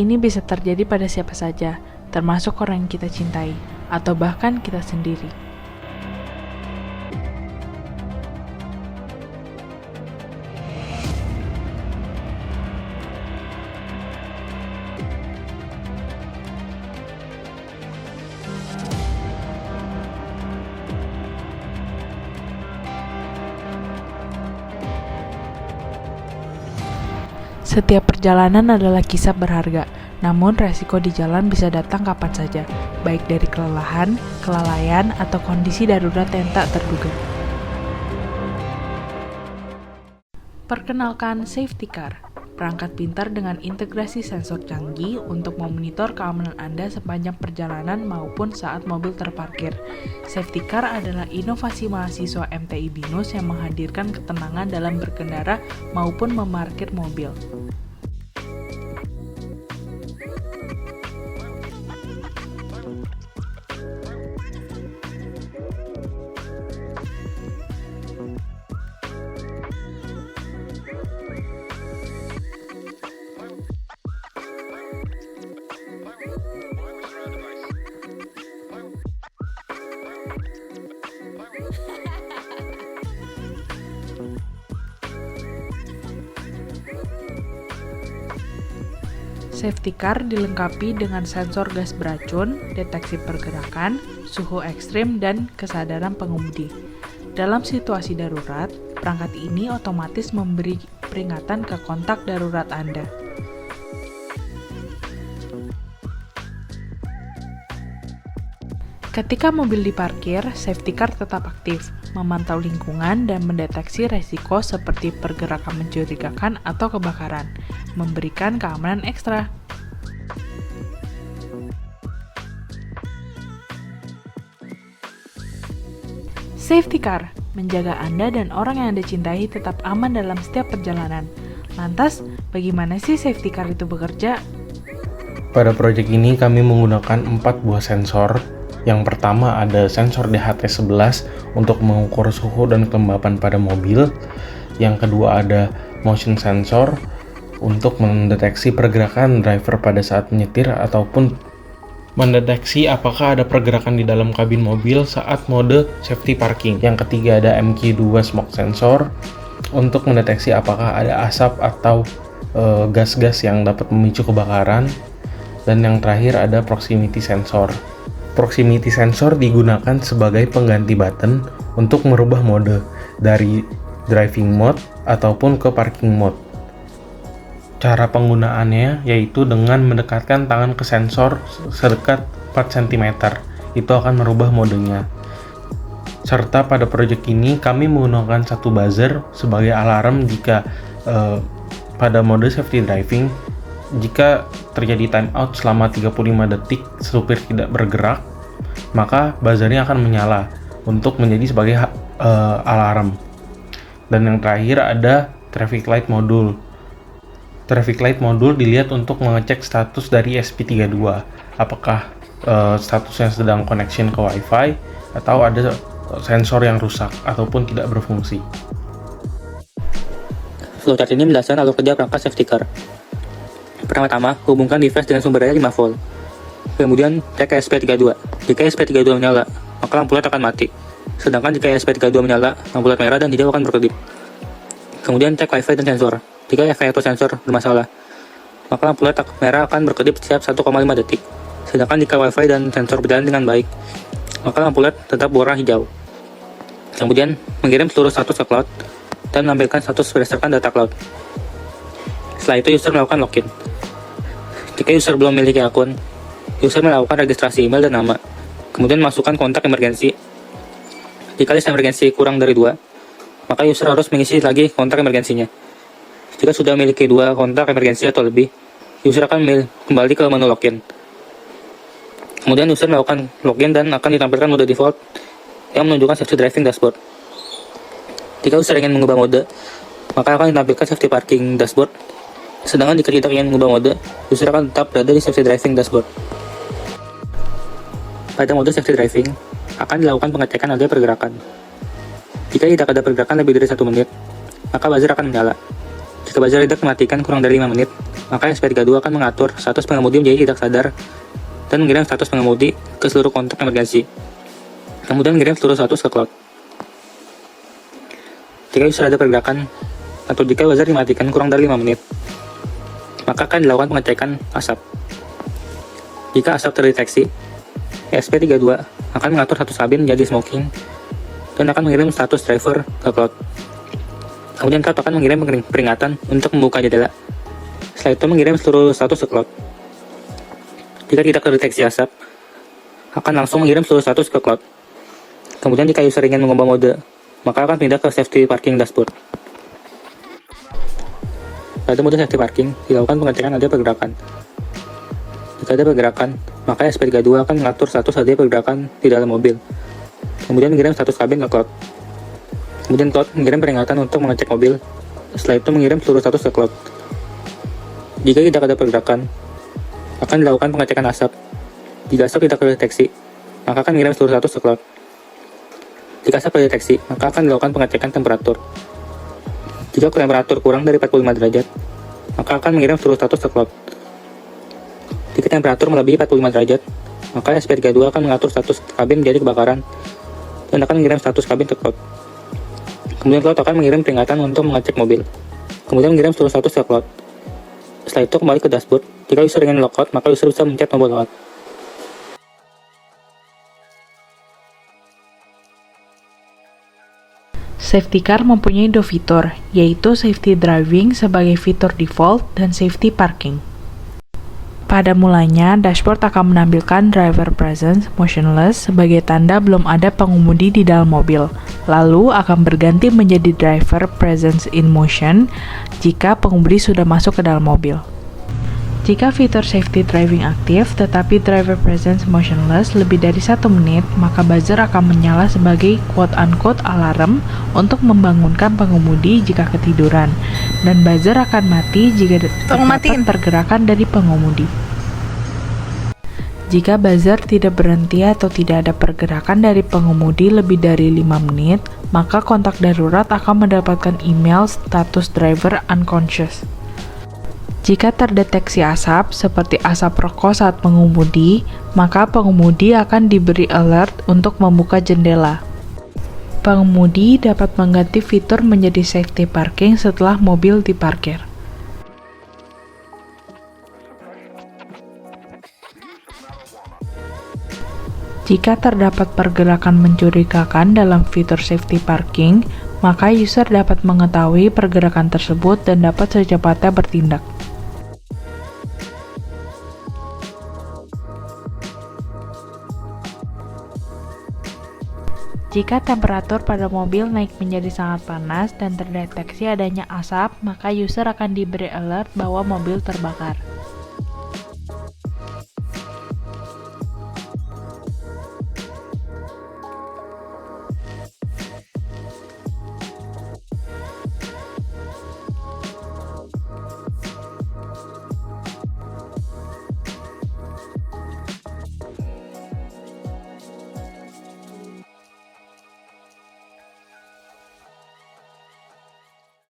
Ini bisa terjadi pada siapa saja, termasuk orang yang kita cintai, atau bahkan kita sendiri. Setiap perjalanan adalah kisah berharga, namun resiko di jalan bisa datang kapan saja, baik dari kelelahan, kelalaian, atau kondisi darurat yang tak terduga. Perkenalkan Safety Car, perangkat pintar dengan integrasi sensor canggih untuk memonitor keamanan Anda sepanjang perjalanan maupun saat mobil terparkir. Safety Car adalah inovasi mahasiswa MTI BINUS yang menghadirkan ketenangan dalam berkendara maupun memarkir mobil. Safety Car dilengkapi dengan sensor gas beracun, deteksi pergerakan, suhu ekstrim, dan kesadaran pengemudi. Dalam situasi darurat, perangkat ini otomatis memberi peringatan ke kontak darurat Anda. Ketika mobil diparkir, Safety Car tetap aktif, memantau lingkungan dan mendeteksi resiko seperti pergerakan mencurigakan atau kebakaran, memberikan keamanan ekstra. Safety Car menjaga Anda dan orang yang Anda cintai tetap aman dalam setiap perjalanan. Lantas, bagaimana sih Safety Car itu bekerja? Pada proyek ini kami menggunakan 4 buah sensor. Yang pertama ada sensor DHT11 untuk mengukur suhu dan kelembapan pada mobil. Yang kedua ada motion sensor untuk mendeteksi pergerakan driver pada saat menyetir ataupun mendeteksi apakah ada pergerakan di dalam kabin mobil saat mode safety parking. Yang ketiga ada MQ2 smoke sensor untuk mendeteksi apakah ada asap atau gas-gas yang dapat memicu kebakaran. Dan yang terakhir ada proximity sensor. Proximity sensor digunakan sebagai pengganti button untuk merubah mode dari driving mode ataupun ke parking mode. Cara penggunaannya yaitu dengan mendekatkan tangan ke sensor sedekat 4 cm. Itu akan merubah modenya. Serta pada proyek ini kami menggunakan satu buzzer sebagai alarm jika pada mode safety driving, jika terjadi timeout selama 35 detik supir tidak bergerak, maka buzzernya akan menyala untuk menjadi sebagai alarm. Dan yang terakhir ada traffic light module. Traffic light module dilihat untuk mengecek status dari SP32, apakah statusnya sedang connection ke Wi-Fi atau ada sensor yang rusak ataupun tidak berfungsi. Flowchart ini menjelaskan alur kerja perangkat safety car. Pertama-tama, hubungkan device dengan sumber daya 5 volt. Kemudian, cek ESP32. Jika ESP32 menyala, maka lampu LED akan mati. Sedangkan jika ESP32 menyala, lampu LED merah dan hijau akan berkedip. Kemudian, cek Wi-Fi dan sensor. Jika Wi-Fi atau sensor bermasalah, maka lampu LED merah akan berkedip setiap 1,5 detik. Sedangkan jika Wi-Fi dan sensor berjalan dengan baik, maka lampu LED tetap berwarna hijau. Kemudian, mengirim seluruh status ke cloud dan menampilkan status berdasarkan data cloud. Setelah itu, user melakukan login. Jika user belum memiliki akun, user melakukan registrasi email dan nama, kemudian masukkan kontak emergensi. Jika list emergensi kurang dari 2, maka user harus mengisi lagi kontak emergensinya. Jika sudah memiliki 2 kontak emergensi atau lebih, user akan kembali ke menu login. Kemudian user melakukan login dan akan ditampilkan mode default yang menunjukkan safety driving dashboard. Jika user ingin mengubah mode, maka akan ditampilkan safety parking dashboard. Sedangkan jika tidak ingin mengubah mode, user akan tetap berada di safety driving dashboard. Pada mode safety driving, akan dilakukan pengecekan adanya pergerakan. Jika tidak ada pergerakan lebih dari 1 menit, maka buzzer akan menyala. Jika buzzer tidak dimatikan kurang dari 5 menit, maka SP32 akan mengatur status pengemudi menjadi tidak sadar dan mengirim status pengemudi ke seluruh kontak emergensi. Kemudian mengirim seluruh status ke cloud. Jika user ada pergerakan atau jika buzzer dimatikan kurang dari 5 menit, maka akan dilakukan pengecekan asap. Jika asap terdeteksi, SP32 akan mengatur status kabin menjadi smoking dan akan mengirim status driver ke cloud. Kemudian cloud akan mengirim peringatan untuk membuka jendela. Setelah itu mengirim seluruh status ke cloud. Jika tidak terdeteksi asap, akan langsung mengirim seluruh status ke cloud. Kemudian jika user ingin mengubah mode, maka akan pindah ke safety parking dashboard. Pada mode safety parking, dilakukan pengecekan adanya pergerakan. Jika ada pergerakan, maka SP32 akan mengatur status adanya pergerakan di dalam mobil. Kemudian mengirim status kabin ke cloud. Kemudian cloud mengirim peringatan untuk mengecek mobil. Setelah itu mengirim seluruh status ke cloud. Jika tidak ada pergerakan, akan dilakukan pengecekan asap. Jika asap tidak terdeteksi, maka akan mengirim seluruh status ke cloud. Jika asap terdeteksi, maka akan dilakukan pengecekan temperatur. Jika temperatur kurang dari 45 derajat, maka akan mengirim seluruh status ke cloud. Jika temperatur melebihi 45 derajat, maka SP32 akan mengatur status kabin menjadi kebakaran dan akan mengirim status kabin ke cloud. Kemudian cloud akan mengirim peringatan untuk mengecek mobil. Kemudian mengirim seluruh status ke cloud. Setelah itu kembali ke dashboard. Jika user ingin logout, maka user bisa mencet tombol logout. Safety car mempunyai dua fitur, yaitu safety driving sebagai fitur default dan safety parking. Pada mulanya, dashboard akan menampilkan driver presence motionless sebagai tanda belum ada pengemudi di dalam mobil. Lalu akan berganti menjadi driver presence in motion jika pengemudi sudah masuk ke dalam mobil. Jika fitur safety driving aktif tetapi driver presence motionless lebih dari 1 menit, maka buzzer akan menyala sebagai quote-unquote alarm untuk membangunkan pengemudi jika ketiduran, dan buzzer akan mati jika terdapat pergerakan dari pengemudi. Jika buzzer tidak berhenti atau tidak ada pergerakan dari pengemudi lebih dari 5 menit, maka kontak darurat akan mendapatkan email status driver unconscious. Jika terdeteksi asap, seperti asap rokok saat mengemudi, maka pengemudi akan diberi alert untuk membuka jendela. Pengemudi dapat mengganti fitur menjadi safety parking setelah mobil diparkir. Jika terdapat pergerakan mencurigakan dalam fitur safety parking, maka user dapat mengetahui pergerakan tersebut dan dapat secepatnya bertindak. Jika temperatur pada mobil naik menjadi sangat panas dan terdeteksi adanya asap, maka user akan diberi alert bahwa mobil terbakar.